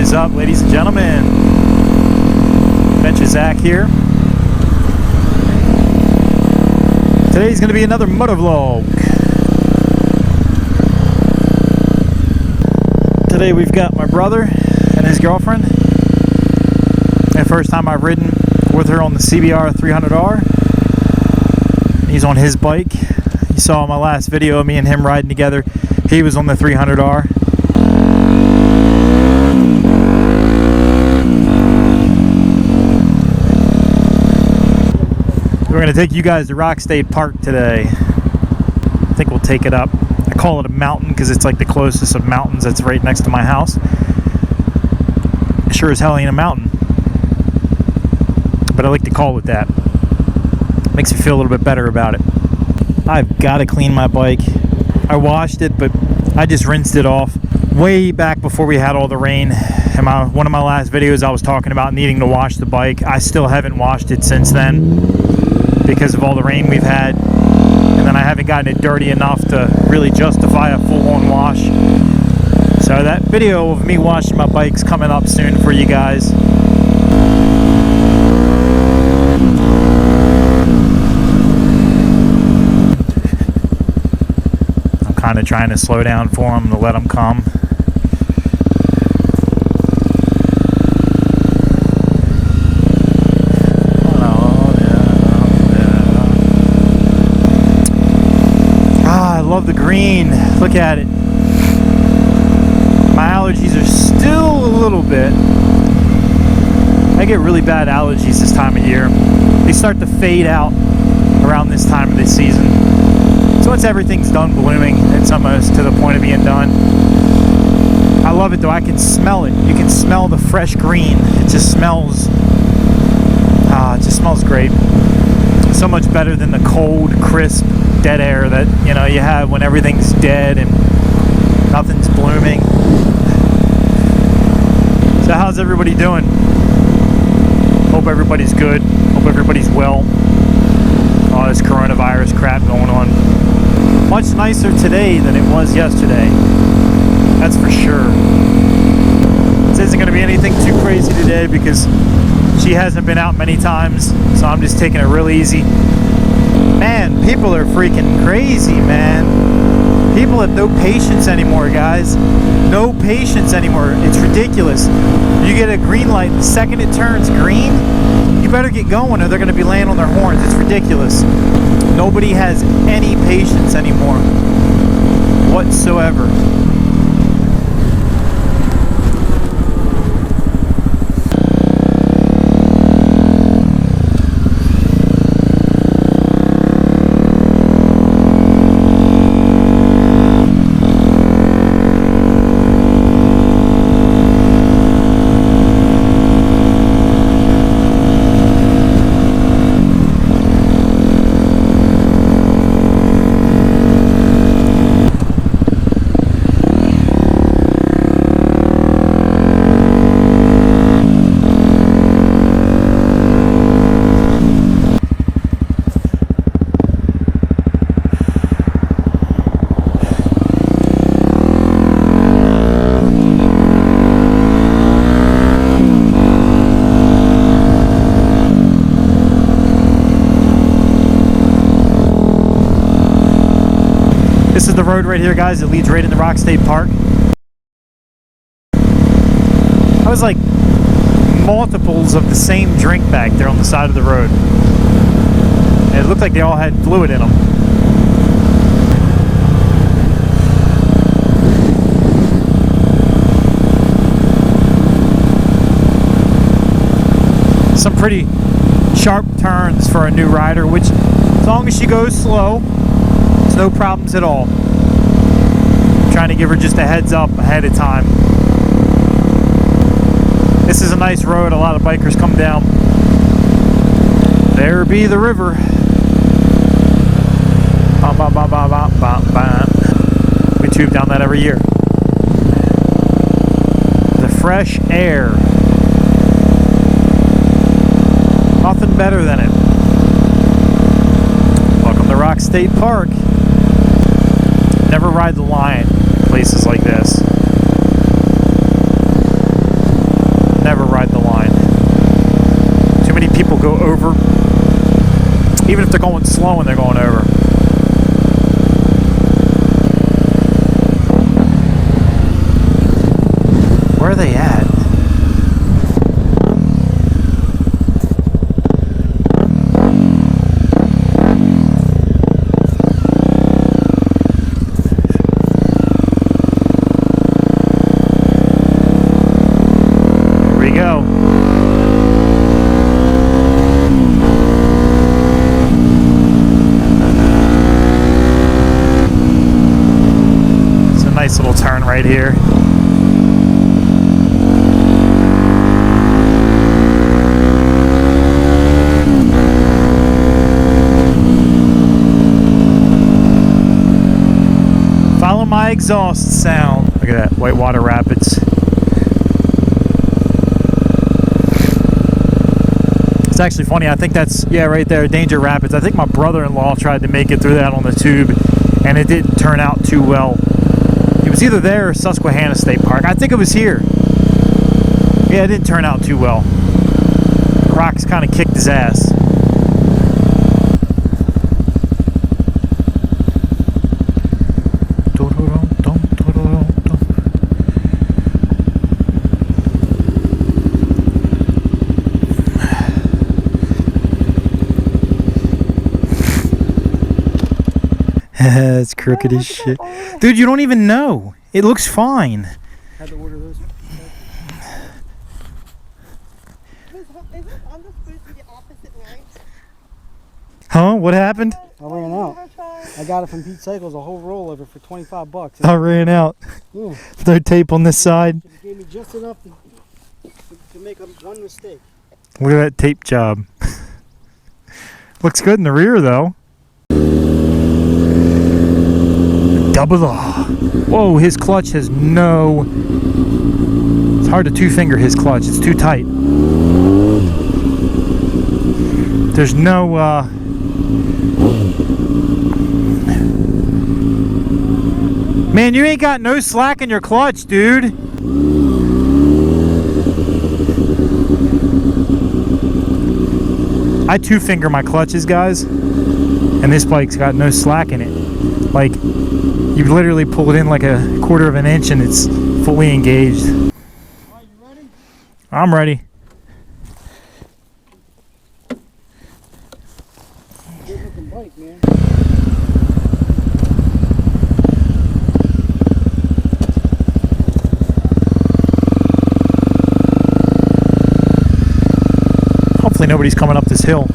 is up, ladies and gentlemen? Adventure Zach here. Today's going to be another motor vlog. Today we've got my brother and his girlfriend. The first time I've ridden with her on the CBR300R. He's on his bike. You saw my last video of me and him riding together. He was on the 300R. We're going to take you guys to Rock State Park today. I think we'll take it up. I call it a mountain because it's like the closest of mountains that's right next to my house. It sure as hell ain't a mountain, but I like to call it that. Makes me feel a little bit better about it. I've got to clean my bike. I washed it, but I just rinsed it off way back before we had all the rain. In one of my last videos I was talking about needing to wash the bike. I still haven't washed it since then because of all the rain we've had, and then I haven't gotten it dirty enough to really justify a full-on wash. So that video of me washing my bike's coming up soon for you guys. I'm kind of trying to slow down for them to let them come. Love the green. Look at it. My allergies are still a little bit. I get really bad allergies this time of year. They start to fade out around this time of the season. So once everything's done blooming, it's almost to the point of being done. I love it though. I can smell it. You can smell the fresh green. It just smells great. So much better than the cold, crisp, dead air that you have when everything's dead and nothing's blooming. So how's everybody doing? Hope everybody's good. Hope everybody's well. All this coronavirus crap going on. Much nicer today than it was yesterday. That's for sure. This isn't going to be anything too crazy today because she hasn't been out many times, so I'm just taking it real easy. Man, people are freaking crazy, man. People have no patience anymore, guys. No patience anymore. It's ridiculous. You get a green light, the second it turns green, you better get going or they're going to be laying on their horns. It's ridiculous. Nobody has any patience anymore whatsoever. This is the road right here, guys. It leads right into Rock State Park. I was like multiples of the same drink back there on the side of the road. And it looked like they all had fluid in them. Some pretty sharp turns for a new rider, which as long as she goes slow, there's no problems at all. I'm trying to give her just a heads up ahead of time. This is a nice road. A lot of bikers come down. There be the river. We tube down that every year. The fresh air. Nothing better than it. Welcome to Rock State Park. Never ride the line in places like this. Even if they're going slow and they're going over. Where are they at? Here we go. It's a nice little turn right here. Follow my exhaust sound. Look at that, Whitewater Rapids. It's actually funny, I think that's, yeah, right there, Danger Rapids. I think my brother-in-law tried to make it through that on the tube, and it didn't turn out too well. It was either there or Susquehanna State Park. I think it was here. Yeah, it didn't turn out too well. Rocks kind of kicked his ass. It's crooked as shit. Dude, you don't even know. It looks fine. Had to order those. Isn't Honda supposed to be the opposite night? Huh? What happened? I ran out. I got it from Pete Cycles, a whole rollover for 25 bucks. I ran out. Yeah. No tape on this side. It gave me just enough to make one mistake. Look at that tape job. Looks good in the rear though. Double R. Whoa, his clutch has no... It's hard to two-finger his clutch. It's too tight. There's no... Man, you ain't got no slack in your clutch, dude. I two-finger my clutches, guys. And this bike's got no slack in it. Like... You literally pull it in like a quarter of an inch and it's fully engaged. Are you ready? I'm ready. Good looking bike, man. Hopefully nobody's coming up this hill.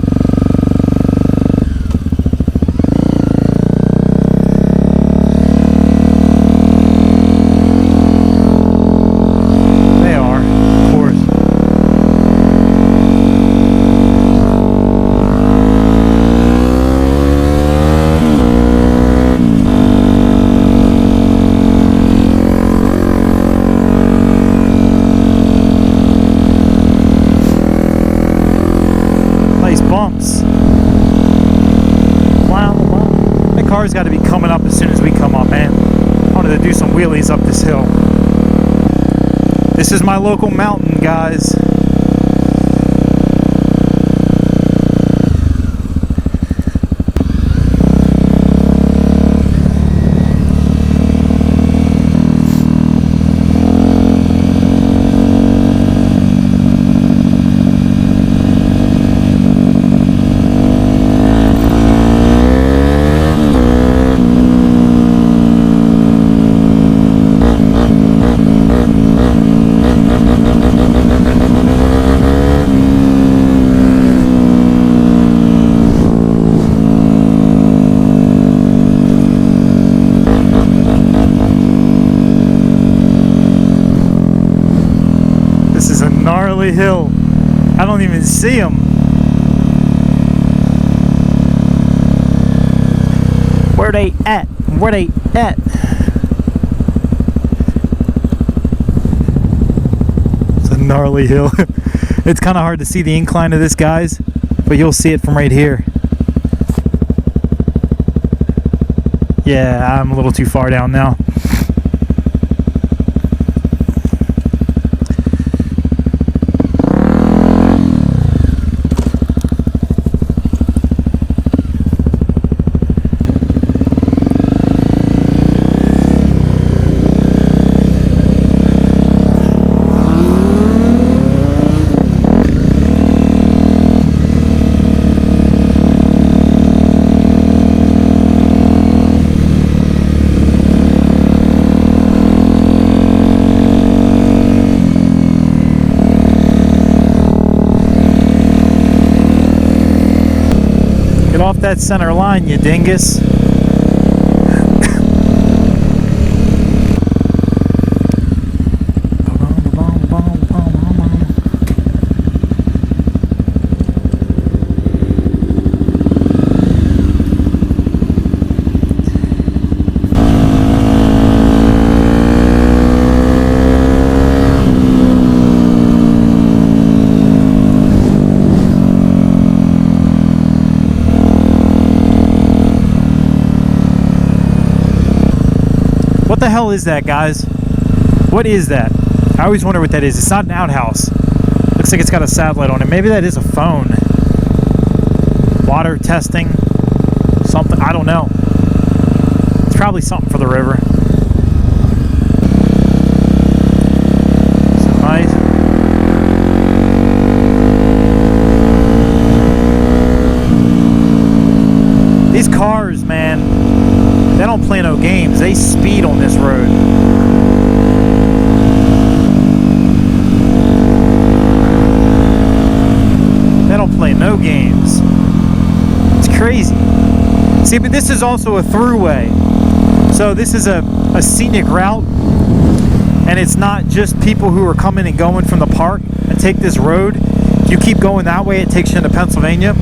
Bumps. Wow, that car's got to be coming up as soon as we come up, man. I wanted to do some wheelies up this hill. This is my local mountain, guys. Gnarly hill. I don't even see them. Where they at? Where they at? It's a gnarly hill. It's kind of hard to see the incline of this, guys, but you'll see it from right here. Yeah, I'm a little too far down now. that center line, you dingus. What the hell is that, guys? What is that? I always wonder what that is. It's not an outhouse. Looks like it's got a satellite on it. Maybe that is a phone. Water testing. Something. I don't know. It's probably something for the river. So nice. These cars, man. They don't play no games. They speed on this road. They don't play no games. It's crazy. See, but this is also a throughway. So this is a scenic route. And it's not just people who are coming and going from the park and take this road. If you keep going that way, it takes you into Pennsylvania.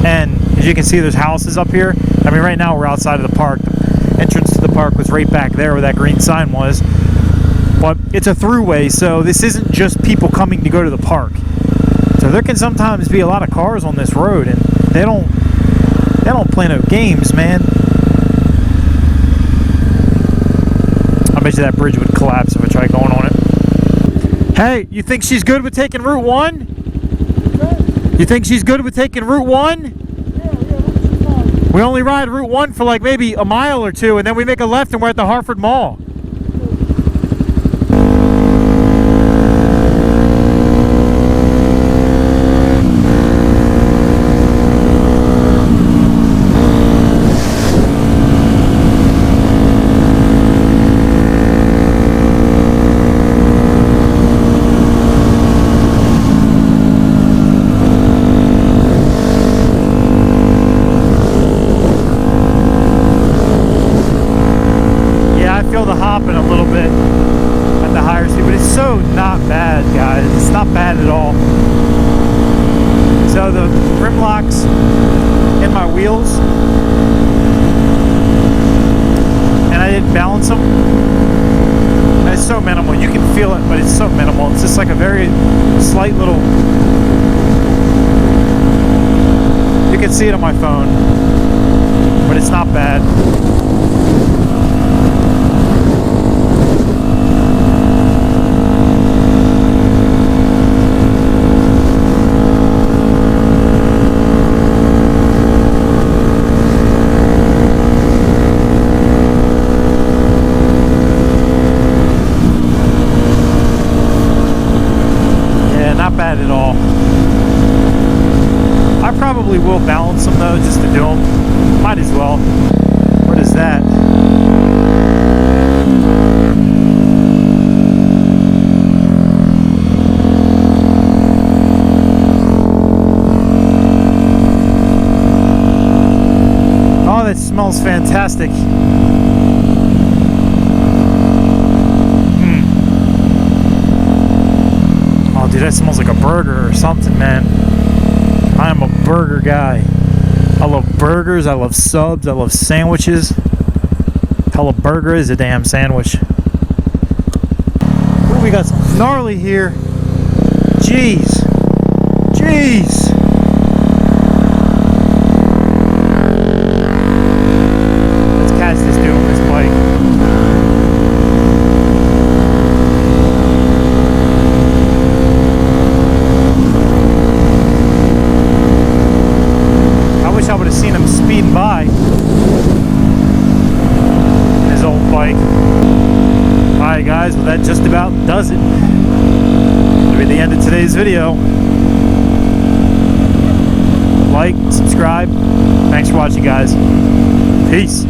And as you can see, there's houses up here. I mean, right now we're outside of the park. The entrance to the park was right back there where that green sign was. But it's a throughway, so this isn't just people coming to go to the park. So there can sometimes be a lot of cars on this road, and they don't play no games, man. I bet you that bridge would collapse if I tried going on it. Hey, you think she's good with taking Route 1? You think she's good with taking Route 1? We only ride Route 1 for like maybe a mile or two, and then we make a left and we're at the Hartford Mall. Feel the hopping a little bit at the higher speed, but it's so not bad, guys. It's not bad at all. So the rim locks in my wheels, and I didn't balance them. And it's so minimal. You can feel it, but it's so minimal. It's just like a very slight little. You can see it on my phone, but it's not bad. Not bad at all. I probably will balance them though, just to do them. Might as well. What is that? Oh, that smells fantastic. Dude, that smells like a burger or something, man. I am a burger guy. I love burgers, I love subs, I love sandwiches. Hell, a burger is a damn sandwich. Ooh, we got some gnarly here. Jeez. Jeez. Let's catch this dude on this bike. I would have seen him speeding by his old bike. Alright guys, well that just about does it. That'll be the end of today's video. Like, subscribe. Thanks for watching, guys. Peace.